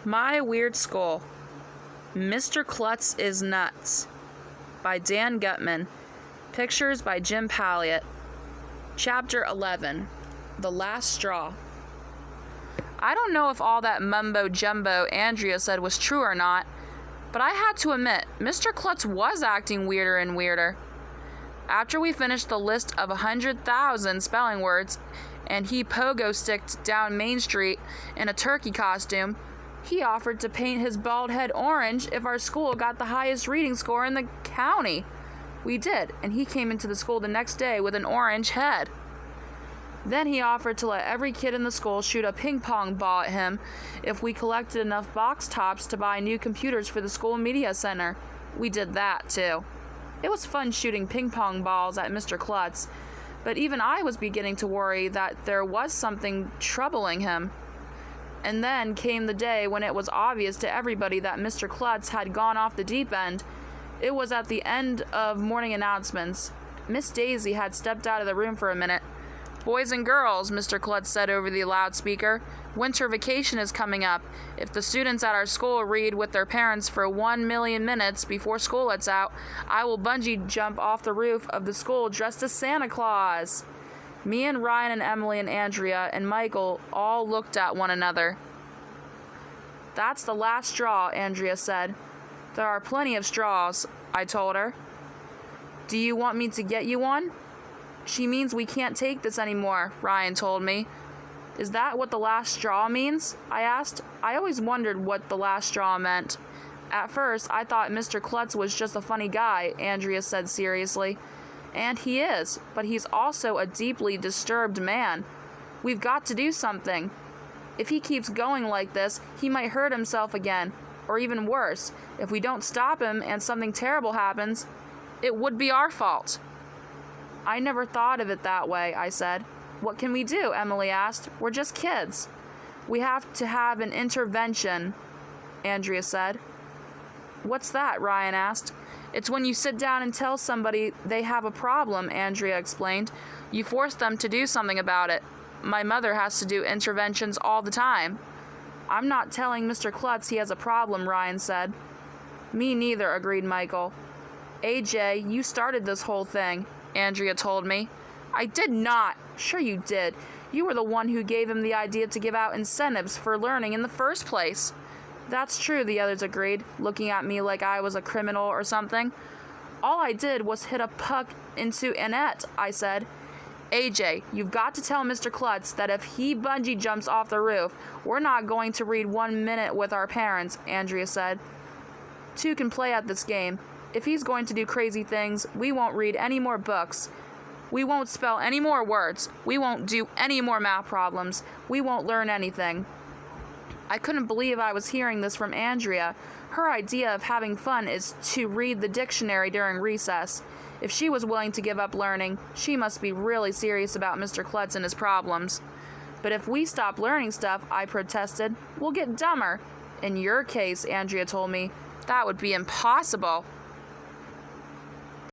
My Weird School. Mr. Klutz is Nuts by Dan Gutman. Pictures by Jim Palliott. Chapter 11. The Last Straw. I don't know if all that mumbo-jumbo Andrea said was true or not, but I had to admit, Mr. Klutz was acting weirder and weirder. After we finished the list of 100,000 spelling words, and he pogo-sticked down Main Street in a turkey costume, he offered to paint his bald head orange if our school got the highest reading score in the county. We did, and he came into the school the next day with an orange head. Then he offered to let every kid in the school shoot a ping pong ball at him if we collected enough box tops to buy new computers for the school media center. We did that, too. It was fun shooting ping pong balls at Mr. Klutz, but even I was beginning to worry that there was something troubling him. And then came the day when it was obvious to everybody that Mr. Klutz had gone off the deep end. It was at the end of morning announcements. Miss Daisy had stepped out of the room for a minute. "Boys and girls," Mr. Klutz said over the loudspeaker, "winter vacation is coming up. If the students at our school read with their parents for 1,000,000 minutes before school lets out, I will bungee jump off the roof of the school dressed as Santa Claus." Me and Ryan and Emily and Andrea and Michael all looked at one another. "That's the last straw," Andrea said. "There are plenty of straws," I told her. "Do you want me to get you one?" "She means we can't take this anymore," Ryan told me. "Is that what the last straw means?" I asked. I always wondered what the last straw meant. "At first, I thought Mr. Klutz was just a funny guy," Andrea said seriously. "And he is, but he's also a deeply disturbed man. We've got to do something. If he keeps going like this, he might hurt himself again, or even worse, if we don't stop him and something terrible happens, it would be our fault." "I never thought of it that way," I said. "What can we do?" Emily asked. "We're just kids." "We have to have an intervention," Andrea said. "What's that?" Ryan asked. "It's when you sit down and tell somebody they have a problem," Andrea explained. "You force them to do something about it. My mother has to do interventions all the time." "I'm not telling Mr. Klutz he has a problem," Ryan said. "Me neither," agreed Michael. "AJ, you started this whole thing," Andrea told me. "I did not." "Sure you did. You were the one who gave him the idea to give out incentives for learning in the first place." "That's true," the others agreed, looking at me like I was a criminal or something. "All I did was hit a puck into a net," I said. "AJ, you've got to tell Mr. Klutz that if he bungee jumps off the roof, we're not going to read 1 minute with our parents," Andrea said. "Two can play at this game. If he's going to do crazy things, we won't read any more books. We won't spell any more words. We won't do any more math problems. We won't learn anything." I couldn't believe I was hearing this from Andrea. Her idea of having fun is to read the dictionary during recess. If she was willing to give up learning, she must be really serious about Mr. Klutz and his problems. "But if we stop learning stuff," I protested, "we'll get dumber." "In your case," Andrea told me, "that would be impossible."